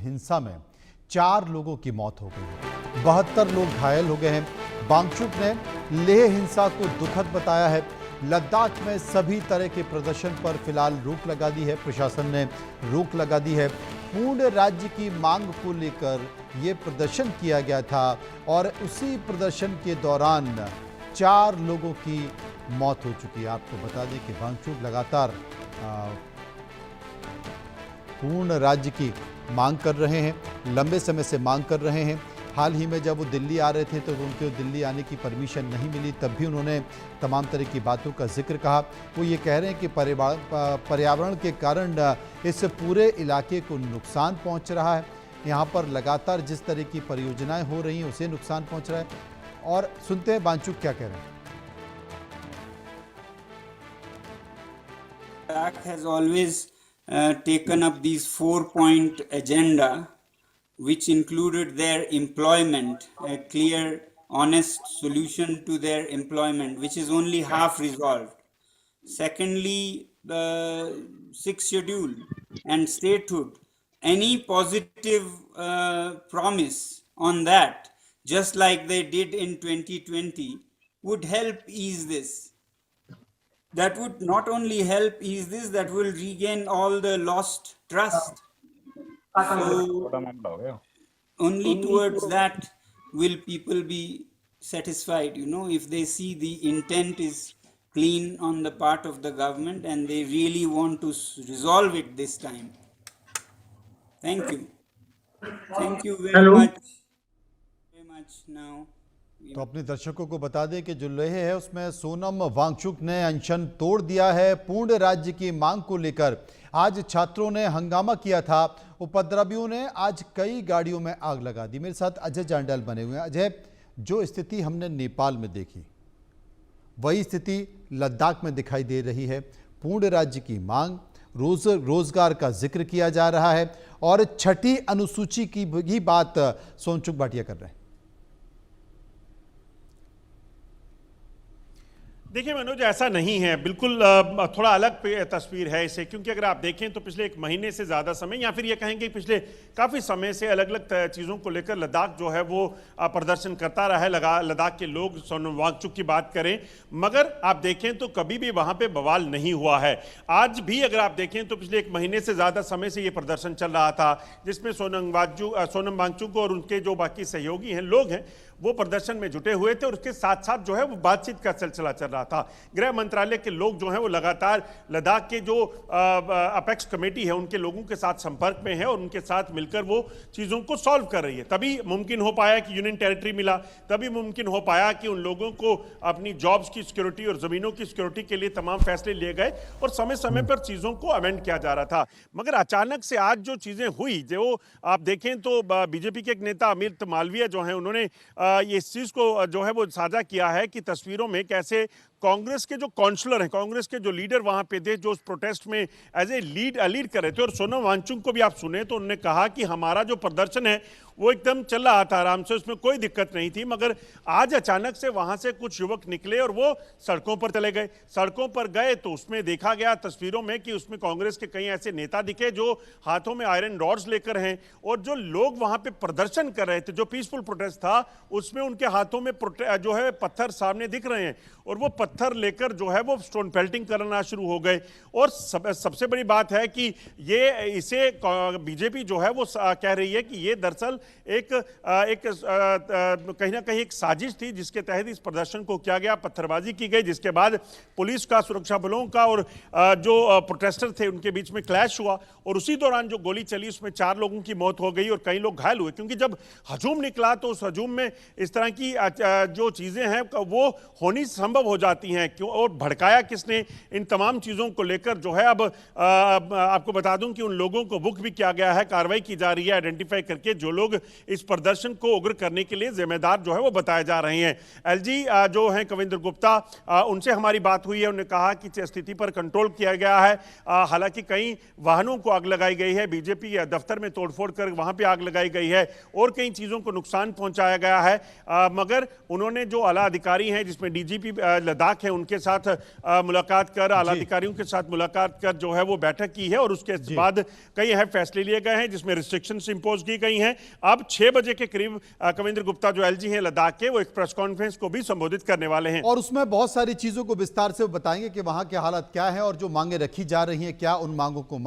हिंसा में 4 लोगों की मौत हो गई है, 72 लोग घायल हो गए हैं। वांगचुक ने लेह हिंसा को दुखद बताया है। लद्दाख में सभी तरह के प्रदर्शन पर फिलहाल रोक लगा दी है, प्रशासन ने रोक लगा दी है। पूर्ण राज्य की मांग को लेकर यह प्रदर्शन किया गया था और उसी प्रदर्शन के दौरान 4 लोगों की मौत हो चुकी है। आपको बता दें कि वांगचुक लगातार पूर्ण राज्य की मांग कर रहे हैं, लंबे समय से मांग कर रहे हैं। हाल ही में जब वो दिल्ली आ रहे थे तो उनको दिल्ली आने की परमिशन नहीं मिली, तब भी उन्होंने तमाम तरह की बातों का जिक्र कहा। वो ये कह रहे हैं कि पर्यावरण के कारण इस पूरे इलाके को नुकसान पहुंच रहा है। यहाँ पर लगातार जिस तरह की परियोजनाएं हो रही हैं उसे नुकसान पहुंच रहा है। और सुनते हैं वांगचुक क्या कह रहे हैं। Ladakh has always taken up these 4-point agenda, which included their employment, a clear, honest solution to their employment, which is only half resolved. Secondly, the 6th schedule and statehood. Any positive promise on that, just like they did in 2020, would help ease this. That would not only help ease this, that will regain all the lost trust. So only towards that will people be satisfied, if they see the intent is clean on the part of the government and they really want to resolve it this time. Thank you. Thank you very much. Very much now. तो अपने दर्शकों को बता दें कि जो लेह है उसमें सोनम वांगचुक ने अनशन तोड़ दिया है। पूर्ण राज्य की मांग को लेकर आज छात्रों ने हंगामा किया था। उपद्रवियों ने आज कई गाड़ियों में आग लगा दी। मेरे साथ अजय जांडल बने हुए हैं। अजय, जो स्थिति हमने नेपाल में देखी वही स्थिति लद्दाख में दिखाई दे रही है। पूर्ण राज्य की मांग, रोजगार का जिक्र किया जा रहा है और 6ठी अनुसूची की भी बात सोनचुक भाटिया कर रहे हैं। देखिए मनोज, ऐसा नहीं है, बिल्कुल थोड़ा अलग तस्वीर है इसे, क्योंकि अगर आप देखें तो पिछले 1 महीने से ज़्यादा समय या फिर ये कहेंगे पिछले काफ़ी समय से अलग अलग चीज़ों को लेकर लद्दाख जो है वो प्रदर्शन करता रहा है। लद्दाख के लोग, सोनम वांगचुक की बात करें, मगर आप देखें तो कभी भी वहाँ पे बवाल नहीं हुआ है। आज भी अगर आप देखें तो पिछले 1 महीने से ज़्यादा समय से ये प्रदर्शन चल रहा था, जिसमें सोनम वांगचुक और उनके जो बाकी सहयोगी हैं, लोग हैं, वो प्रदर्शन में जुटे हुए थे और उसके साथ साथ जो है वो बातचीत का सिलसिला चल रहा था। गृह मंत्रालय के लोग जो हैं वो लगातार लद्दाख के जो अपेक्स कमेटी है उनके लोगों के साथ संपर्क में है और उनके साथ मिलकर वो चीज़ों को सॉल्व कर रही है। तभी मुमकिन हो पाया कि यूनियन टेरिटरी मिला, तभी मुमकिन हो पाया कि उन लोगों को अपनी जॉब्स की सिक्योरिटी और ज़मीनों की सिक्योरिटी के लिए तमाम फैसले लिए गए और समय समय पर चीज़ों को अमेंड किया जा रहा था। मगर अचानक से आज जो चीज़ें हुई, जो आप देखें तो बीजेपी के एक नेता अमित मालवीय जो हैं, उन्होंने ये इस चीज़ को जो है वो साझा किया है कि तस्वीरों में कैसे कांग्रेस के जो काउंसलर हैं, कांग्रेस के जो लीडर वहां पे थे, जो उस प्रोटेस्ट में एज ए लीड कर रहे थे, और सोनम वांगचुक को भी आप सुने तो उन्होंने कहा कि हमारा जो प्रदर्शन है वो एकदम चल रहा था आराम से, उसमें कोई दिक्कत नहीं थी। मगर आज अचानक से वहां से कुछ युवक निकले और वो सड़कों पर चले गए। सड़कों पर गए तो उसमें देखा गया तस्वीरों में कि उसमें कांग्रेस के कई ऐसे नेता दिखे जो हाथों में आयरन रॉड्स लेकर हैं, और जो लोग वहां पे प्रदर्शन कर रहे थे, जो पीसफुल प्रोटेस्ट था, उसमें उनके हाथों में जो है पत्थर सामने दिख रहे हैं और वो पत्थर लेकर जो है वो स्टोन पेल्टिंग करना शुरू हो गए। और सबसे बड़ी बात है कि इसे बीजेपी जो है वो कह रही है कि ये दरअसल एक कहीं ना कहीं एक साजिश थी, जिसके तहत इस प्रदर्शन को किया गया, पत्थरबाजी की गई, जिसके बाद पुलिस का, सुरक्षा बलों का और जो प्रोटेस्टर थे उनके बीच में क्लैश हुआ और उसी दौरान जो गोली चली उसमें 4 लोगों की मौत हो गई और कई लोग घायल हुए। क्योंकि जब हजूम निकला तो उस हजूम में इस तरह की जो चीजें हैं वो होनी संभव हो जाती हैं। क्यों और भड़काया किसने, इन तमाम चीजों को लेकर जो है अब आपको बता दूं कि उन लोगों को बुक भी किया गया है, कार्रवाई की जा रही है आइडेंटिफाई करके, जो लोग इस प्रदर्शन को उग्र करने के लिए जिम्मेदार जो है वो बताए जा रहे हैं। एलजी जो है कविंद्र गुप्ता, उनसे हमारी बात हुई है, उन्होंने कहा कि स्थिति पर कंट्रोल किया गया है। हालांकि कई वाहनों को आग लगाई गई है, बीजेपी दफ्तर में तोड़फोड़ कर वहां पे आग लगाई गई है और कई चीजों को नुकसान पहुंचाया गया है, मगर उन्होंने जो आला अधिकारी हैं जिसमें डीजीपी लद्दाख लद्दाख है उनके साथ मुलाकात कर, आला अधिकारियों के साथ मुलाकात कर जो है वो बैठक की है और उसके बाद कई अहम फैसले लिए गए हैं जिसमें रिस्ट्रिक्शंस इंपोज की गई हैं। अब 6 बजे के करीब कविंद्र गुप्ता जो एलजी हैं लद्दाख के, वो एक प्रेस कॉन्फ्रेंस को भी संबोधित करने वाले हैं और उसमें बहुत सारी चीजों को विस्तार से बताएंगे कि वहां के हालात क्या है और जो मांगे रखी जा रही हैं क्या उन मांगों को